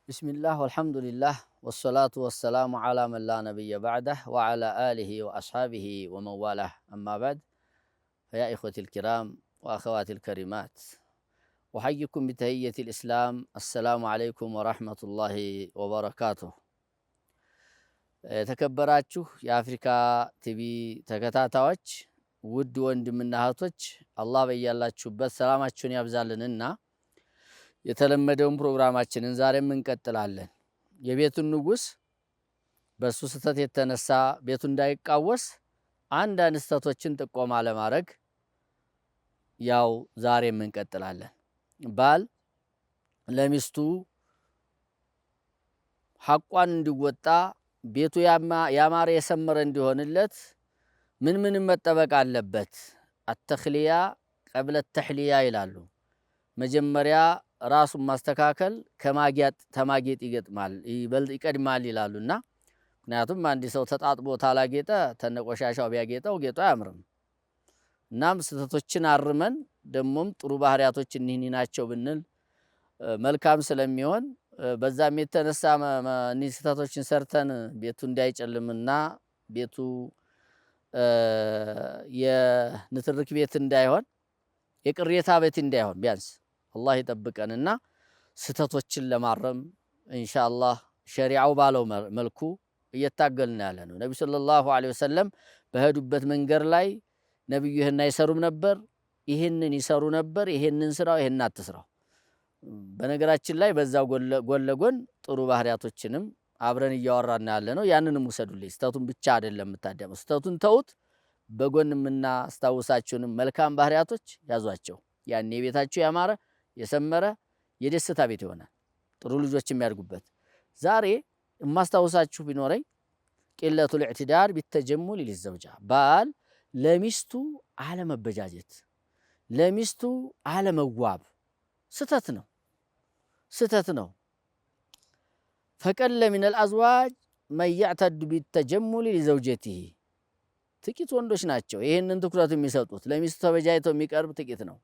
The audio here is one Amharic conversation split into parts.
بسم الله والحمد لله والصلاة والسلام على من لا نبي بعده وعلى آله وأصحابه ومن والاه أما بعد فيا إخوتي الكرام وأخواتي الكريمات أحييكم بتحية الإسلام السلام عليكم ورحمة الله وبركاته የተከበራችሁ የአፍሪካ ቲቪ ተከታታዮች ውድ ወንድምና እህቶች አላህ በያላችሁበት ሰላማችሁን ያብዛልንና የተለመደውን ፕሮግራማችንን ዛሬም እንቀጥላለን። የቤቱን ንጉስ በሱ ስተት የተነሳ ቤቱ እንዳይቃወስ አንዳንድ ስተቶችን ጥቆማ ለማድረግ ያው ዛሬም እንቀጥላለን። ባል ለሚስቱ ሐቋን እንዲወጣ ቤቱ ያማረ የሰመረ እንዲሆንለት ምን መጠበቅ አለበት? አተኽሊያ ቀብለ ተሕሊያ ይላሉ። መጀመሪያ ራሱን ማስተካከል ከማጌጥ ይገጥማል ይቀድማል ይላሉና ምክንያቱም አንድ ሰው ተጣጥቦ ታላጌጠ ተነቆሻሻው ቢያጌጠው ጌጡ አያምርም። እናም ስተቶችን አርመን ደሞም ጥሩ ባህሪያቶች እኒህኒ ናቸው ብንል መልካም ስለሚሆን በዛም የተነሳ እኒህ ስተቶችን ሰርተን ቤቱ እንዳይጨልምና ቤቱ የንትርክ ቤት እንዳይሆን የቅሬታ ቤት እንዳይሆን ቢያንስ አላህ ይጠብቀንና ስተቶችን ለማረም ኢንሻአላህ ሸሪዓው ባለው መልኩ እየታገልን ያለ ነው። ነብዩ ሰለላሁ ዐለይሂ ወሰለም በሄዱበት መንገድ ላይ ነብዩ ይሄን አይሰሩም ነበር፣ ይሄንን ይሰሩ ነበር፣ ይሄንን ስራው ይሄን አትስራው። በነገራችን ላይ በዛው ጎን ለጎን ጥሩ ባህሪያቶችንም አብረን እያወራን ያለ ነው። ያንንም ወሰዱልኝ። ስተቱን ብቻ አይደለም የምታደሙ፣ ስተቱን ተውት፣ በጎንምና አስታውሳችሁንም መልካም ባህሪያቶች ያዟቸው። ያኔ ቤታችሁ ያማረ የሰመረ የደስታ ቤት ይሆናል፣ ጥሩ ልጆች የሚያድጉበት። ዛሬ የማስታውሳችሁ ቢኖረኝ ቂለቱል ኢዕቲዳር ቢተጀሙል ሊዘውጃ፣ ባል ለሚስቱ አለመበጃጀት፣ ለሚስቱ አለመዋብ ስተት ነው። ፈቀለ ሚነል አዝዋጅ መን የዕተዱ ቢተጀሙል ሊዘውጀቲሂ፣ ጥቂት ወንዶች ናቸው ይህንን ትኩረት የሚሰጡት። ለሚስቱ ተበጃጅተው የሚቀርብ ጥቂት ነው።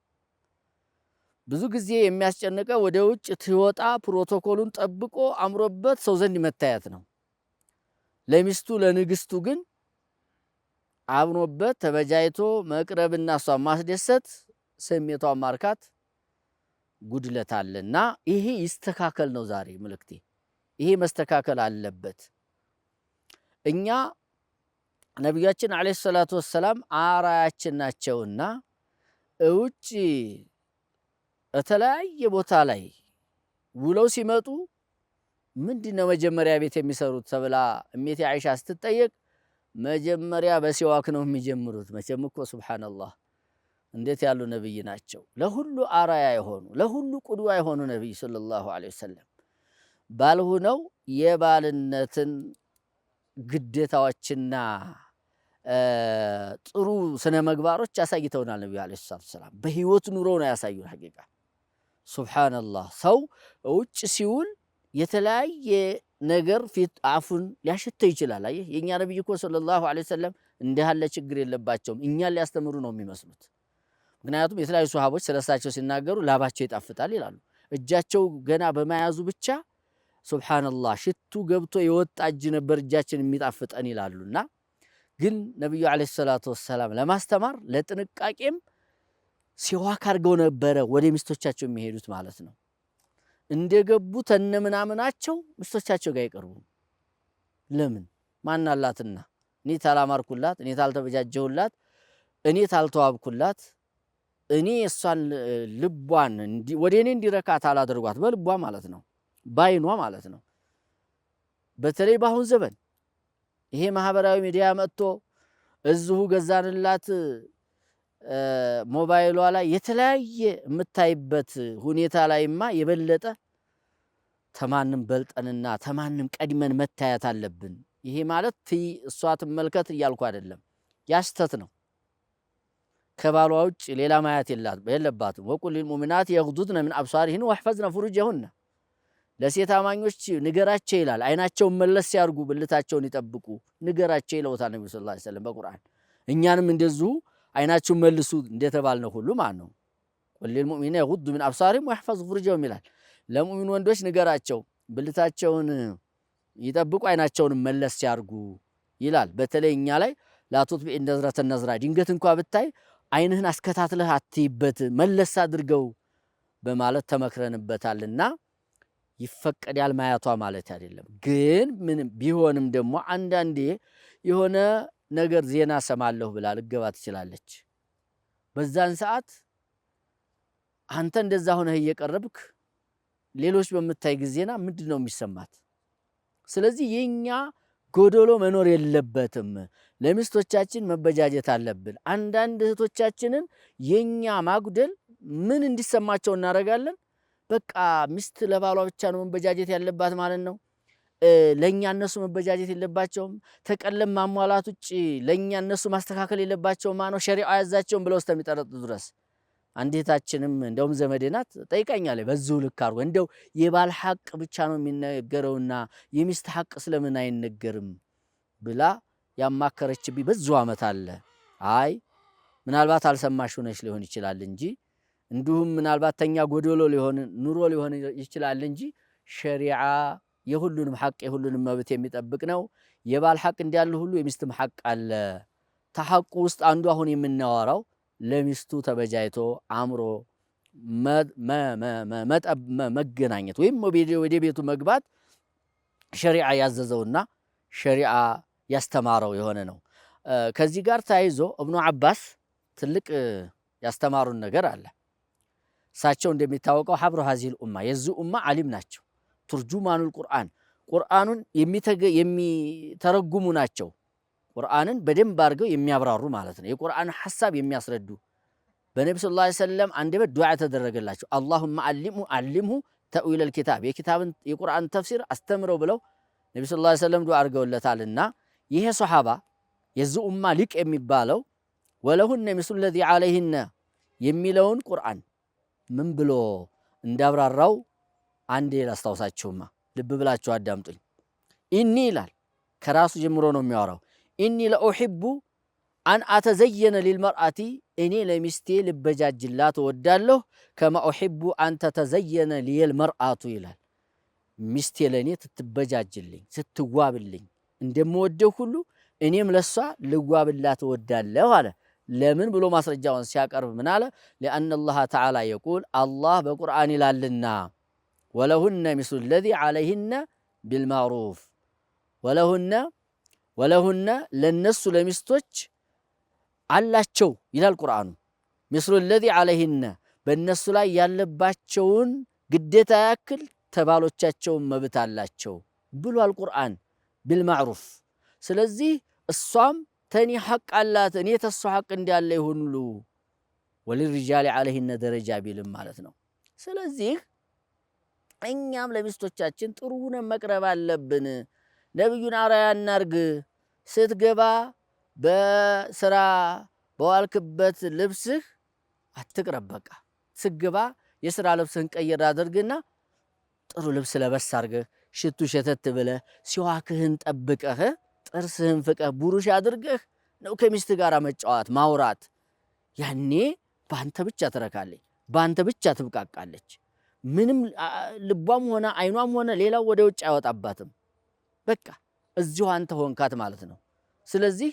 ብዙ ጊዜ የሚያስጨንቀው ወደ ውጭ ትወጣ ፕሮቶኮሉን ጠብቆ አምሮበት ሰው ዘንድ መታየት ነው። ለሚስቱ ለንግስቱ ግን አምሮበት ተበጃይቶ መቅረብና እሷን ማስደሰት ስሜቷን ማርካት ጉድለት አለና ይሄ ይስተካከል ነው ዛሬ መልእክቴ። ይሄ መስተካከል አለበት። እኛ ነብያችን አለይሂ ሰላቱ ወሰላም አራያችን ናቸውና እውጭ በተለያየ ቦታ ላይ ውለው ሲመጡ ምንድነው መጀመሪያ ቤት የሚሰሩት ተብላ እሜቴ አይሻ ስትጠየቅ መጀመሪያ በሲዋክ ነው የሚጀምሩት። መቼም እኮ ሱብሃንአላህ እንዴት ያሉ ነብይ ናቸው! ለሁሉ አራያ የሆኑ ለሁሉ ቁድዋ የሆኑ ነብይ ሰለላሁ ዐለይሂ ወሰለም ባልሆነው የባልነትን ግዴታዎችና ጥሩ ስነ ምግባሮች ያሳይተውናል። ነብዩ ዐለይሂ ሰላም በህይወት ኑሮው ነው ያሳዩን። ሐቂቃ ሱብሃንአላህ ሰው ውጭ ሲውል የተለያየ ነገር ፊት አፉን ሊያሸተው ይችላል። አየህ የኛ ነብይ እኮ ሰለላሁ ዐለይሂ ወሰለም እንዲህ ያለ ችግር የለባቸውም። እኛን ሊያስተምሩ ነው የሚመስሉት። ምክንያቱም የተለያዩ ሱሐቦች ስለሳቸው ሲናገሩ ላባቸው ይጣፍጣል ይላሉ። እጃቸው ገና በመያዙ ብቻ ሱብሃንአላህ ሽቱ ገብቶ የወጣ እጅ ነበር እጃችን የሚጣፍጠን ይላሉና ግን ነብዩ ዐለይሂ ሰላቱ ወሰላም ለማስተማር ለጥንቃቄም ሲዋክ አድርገው ነበረ ወደ ሚስቶቻቸው የሚሄዱት ማለት ነው። እንደገቡ ተነምናምናቸው ሚስቶቻቸው ጋር አይቀርቡም። ለምን? ማናላትና እኔ ታላማርኩላት፣ እኔ ታልተበጃጀሁላት፣ እኔ ታልተዋብኩላት፣ እኔ እሷን ልቧን ወደ እኔ እንዲረካት አላደርጓት፣ በልቧ ማለት ነው፣ ባይኗ ማለት ነው። በተለይ በአሁን ዘመን ይሄ ማህበራዊ ሚዲያ መጥቶ እዚሁ ገዛንላት ሞባይሏ ላይ የተለያየ የምታይበት ሁኔታ ላይማ የበለጠ ተማንም በልጠንና ተማንም ቀድመን መታየት አለብን። ይሄ ማለት እሷ ትመልከት እያልኩ አይደለም፣ ያስተት ነው። ከባሏ ውጭ ሌላ ማየት የለባትም። ወቁል ሊልሙእሚናት የግዱድነ ሚን አብሳሪሂን ወሕፈዝነ ፍሩጀሁን፣ ለሴት አማኞች ንገራቸው ይላል። አይናቸውን መለስ ሲያርጉ ብልታቸውን ይጠብቁ ንገራቸው ይለውታል ነብዩ ሰለላሁ ዐለይሂ ወሰለም በቁርአን። እኛንም እንደዚሁ አይናችሁን መልሱ እንደተባልነው ሁሉ ማለት ነው። ወሊል ሙእሚኒነ የጉዱ ሚን አብሳሪሂም ወይሕፈዙ ፍሩጀሁም ይላል። ለሙእሚን ወንዶች ንገራቸው ብልታቸውን ይጠብቁ አይናቸውን መለስ ያርጉ ይላል። በተለይ እኛ ላይ ላቱጥቢ ነዝረተ ነዝራ ድንገት እንኳን ብታይ አይንህን አስከታትለህ አትይበት መለስ አድርገው በማለት ተመክረንበታልና ይፈቀዳል ማያቷ ማለት አይደለም። ግን ምንም ቢሆንም ደግሞ አንዳንዴ የሆነ ነገር ዜና ሰማለሁ ብላ ልገባ ትችላለች። በዛን ሰዓት አንተ እንደዛ ሆነህ እየቀረብክ ሌሎች በምታይ ጊዜና ምንድነው የሚሰማት? ስለዚህ የኛ ጎዶሎ መኖር የለበትም። ለሚስቶቻችን መበጃጀት አለብን። አንዳንድ እህቶቻችንን የኛ ማጉደል ምን እንዲሰማቸው እናደርጋለን? በቃ ሚስት ለባሏ ብቻ ነው መበጃጀት ያለባት ማለት ነው። ለኛ እነሱ መበጃጀት የለባቸውም። ተቀለም ማሟላት ውጪ ለኛ እነሱ ማስተካከል የለባቸውም ማለት ነው። ሸሪዓው ያዛቸውም ብለው እስከሚጠረጡ ድረስ አንዴታችንም እንደውም ዘመዴ ናት ጠይቀኛለች። በዚሁ ልክ አድርጎ እንደው የባል ሐቅ ብቻ ነው የሚነገረውና የሚስት ሐቅ ስለምን አይነገርም ብላ ያማከረችብኝ በዚሁ ዓመት አለ። አይ ምናልባት አልሰማሽ ሆነሽ ሊሆን ይችላል እንጂ እንዲሁም ምናልባት ተኛ ጎዶሎ ሊሆን ኑሮ ሊሆን ይችላል እንጂ ሸሪዓ የሁሉንም ሐቅ የሁሉንም መብት የሚጠብቅ ነው። የባል ሐቅ እንዲያለ ሁሉ የሚስትም ሐቅ አለ። ተሐቁ ውስጥ አንዱ አሁን የምናወራው ለሚስቱ ተበጃይቶ አምሮ መገናኘት ወይም ወደ ቤቱ መግባት ሸሪዓ ያዘዘውና ሸሪዓ ያስተማረው የሆነ ነው። ከዚህ ጋር ተያይዞ እብኑ አባስ ትልቅ ያስተማሩን ነገር አለ። እሳቸው እንደሚታወቀው ሐብሩ ሀዚል ኡማ የዚህ ኡማ ዓሊም ናቸው። ቱርጁማኑል ቁርአን ቁርአኑን የሚተረጉሙ ናቸው። ቁርአንን በደንብ አድርገው የሚያብራሩ ማለት ነው። የቁርአን ሐሳብ የሚያስረዱ በነብዩ ሰለላሁ ዐለይሂ ወሰለም አንደበት ዱዓ ተደረገላቸው። አላሁመ አልምሁ ተእዊለል ኪታብ የኪታብን የቁርአን ተፍሲር አስተምረው ብለው ነብዩ ሰለላሁ ዐለይሂ ወሰለም ዱዓ አድርገውለታልና ይሄ ሱሐባ የዚህ ኡማ ሊቅ የሚባለው ወለሁነ ሚስሉ ለዚ ዐለይሂነ የሚለውን ቁርአን ምን ብሎ እንዳብራራው አንዴ ላስታውሳችሁማ፣ ልብ ብላችሁ አዳምጡኝ። ኢኒ ይላል ከራሱ ጀምሮ ነው የሚያወራው። ኢኒ ለኡሂቡ አን አተዘየነ ሊልመርአቲ እኔ ለሚስቴ ልበጃጅላት እወዳለሁ። ከማ ኡሂቡ አን ተተዘየነ ሊየል መርአቱ ይላል። ሚስቴ ለእኔ ትትበጃጅልኝ ስትዋብልኝ እንደምወደው ሁሉ እኔም ለሷ ልዋብላት እወዳለሁ አለ። ለምን ብሎ ማስረጃውን ሲያቀርብ ምን አለ? ሊአነ አላህ ተዓላ የቁል አላህ በቁርአን ይላልና ወለሁነ ሚስሉ ለዚ ዐለይሂነ ቢልማዕሩፍ ወለሁነ ለነሱ ለሚስቶች አላቸው ይላል ቁርአኑ። ሚስሉ ለዚ ዐለይሂነ በእነሱ ላይ ያለባቸውን ግዴታ ያክል ተባሎቻቸውን መብት አላቸው ብሏል ቁርአን ቢልማዕሩፍ። ስለዚህ እሷም ተኒ ሐቅ አላት እኔ ተሷ ሐቅ እንዳለ ይሁንሉ ወሊርጃሊ ዐለይሂነ ደረጃ ቢልም ማለት ነው። ስለዚህ እኛም ለሚስቶቻችን ጥሩ ሆነን መቅረብ አለብን። ነብዩን አርአያ እናርግ። ስትገባ በስራ በዋልክበት ልብስህ አትቅረብ። በቃ ስትገባ የስራ ልብስህን ቀይር አድርግና ጥሩ ልብስ ለበስ አድርገህ ሽቱ ሸተት ብለህ ሲዋክህን ጠብቀህ ጥርስህን ፍቀህ ቡሩሽ አድርገህ ነው ከሚስት ጋር መጫወት ማውራት። ያኔ በአንተ ብቻ ትረካለች፣ በአንተ ብቻ ትብቃቃለች። ምንም ልቧም ሆነ አይኗም ሆነ ሌላው ወደ ውጭ አይወጣባትም። በቃ እዚሁ አንተ ሆንካት ማለት ነው። ስለዚህ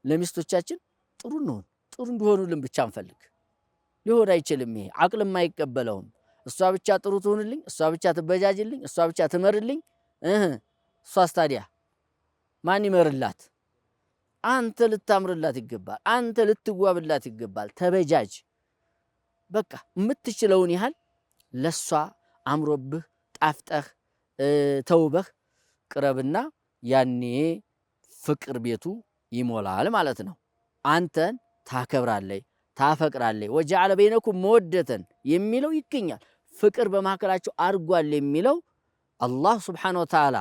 ለሚስቶቻችን ጥሩ እንሆን፣ ጥሩ እንዲሆኑልን ብቻ እንፈልግ። ሊሆን አይችልም። ይሄ አቅልም አይቀበለውም። እሷ ብቻ ጥሩ ትሆንልኝ፣ እሷ ብቻ ትበጃጅልኝ፣ እሷ ብቻ ትመርልኝ። እሷስ ታዲያ ማን ይመርላት? አንተ ልታምርላት ይገባል። አንተ ልትዋብላት ይገባል። ተበጃጅ። በቃ የምትችለውን ያህል ለሷ አምሮብህ ጣፍጠህ ተውበህ ቅረብና ያኔ ፍቅር ቤቱ ይሞላል ማለት ነው። አንተን ታከብራለች፣ ታፈቅራለች። ወጀዐለ በይነኩም መወደተን የሚለው ይገኛል። ፍቅር በመካከላቸው አድርጓል የሚለው አላህ ሱብሓነሁ ወተዓላ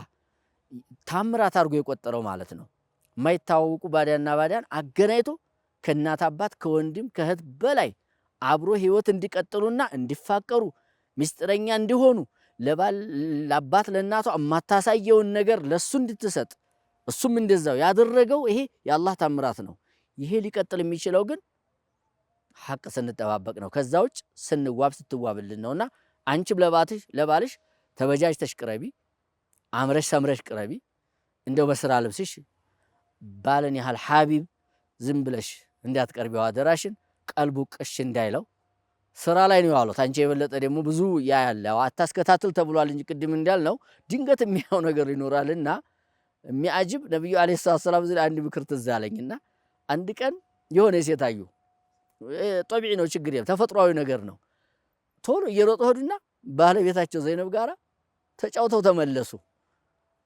ታምራት አድርጎ የቆጠረው ማለት ነው። የማይታወቁ ባዳና ባዳን አገናኝቶ ከእናት አባት ከወንድም ከእህት በላይ አብሮ ህይወት እንዲቀጥሉና እንዲፋቀሩ ሚስጥረኛ እንዲሆኑ ለአባት ለእናቷ የማታሳየውን ነገር ለሱ እንድትሰጥ እሱም እንደዛው ያደረገው ይሄ የአላህ ታምራት ነው። ይሄ ሊቀጥል የሚችለው ግን ሐቅ ስንጠባበቅ ነው። ከዛ ውጭ ስንዋብ ስትዋብልን ነውና አንቺም ለባልሽ ተበጃጅተሽ ቅረቢ፣ አምረሽ ሰምረሽ ቅረቢ። እንደው በስራ ልብስሽ ባለን ያህል ሐቢብ ዝም ብለሽ እንዳትቀርቢው አደራሽን። ቀልቡ ቅሽ እንዳይለው ስራ ላይ ነው ያሉት። አንቺ የበለጠ ደግሞ ብዙ ያያለው አታስከታትል ተብሏል እንጂ ቅድም እንዳልነው ድንገት የሚያው ነገር ይኖራልና የሚያጅብ ነብዩ አለይሂ ሰላም ዘለ አንድ ምክር ትዝ አለኝና አንድ ቀን የሆነ ሴት አዩ። ጠቢዒ ነው ችግር የለም ተፈጥሯዊ ነገር ነው። ቶሎ እየሮጡ ሄዱና ባለቤታቸው ዘይነብ ጋራ ተጫውተው ተመለሱ።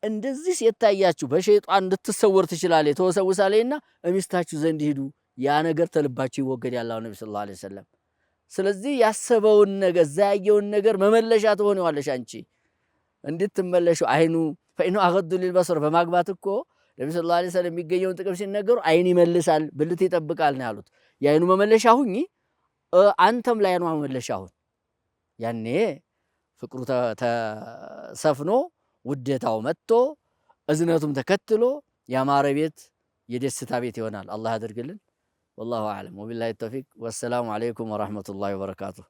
እንደዚህ ሲታያችሁ በሸይጣን እንድትሰወር ትችላለች ተወሰውሳለችና ሚስታችሁ ዘንድ ሂዱ ያ ነገር ተልባችሁ ይወገዳል አላህ ነብዩ ሰለላሁ ዐለይሂ ወሰለም። ስለዚህ ያሰበውን ነገር ዛያየውን ነገር መመለሻ ትሆነዋለሽ አንቺ እንድትመለሹ አይኑ ፈኢኑ አገዱ ሊልበሰር በማግባት እኮ ነብዩ ሰለላሁ ዐለይሂ ወሰለም የሚገኘውን ጥቅም ሲነገሩ አይን ይመልሳል ብልት ይጠብቃል ነው ያሉት። የአይኑ መመለሻ ሁኚ አንተም ላይ ነው መመለሻ ሁን። ያኔ ፍቅሩ ተሰፍኖ ውደታው መጥቶ እዝነቱም ተከትሎ ያማረ ቤት የደስታ ቤት ይሆናል። አላህ ያድርግልን። والله أعلم وبالله التوفيق والسلام عليكم ورحمة الله وبركاته.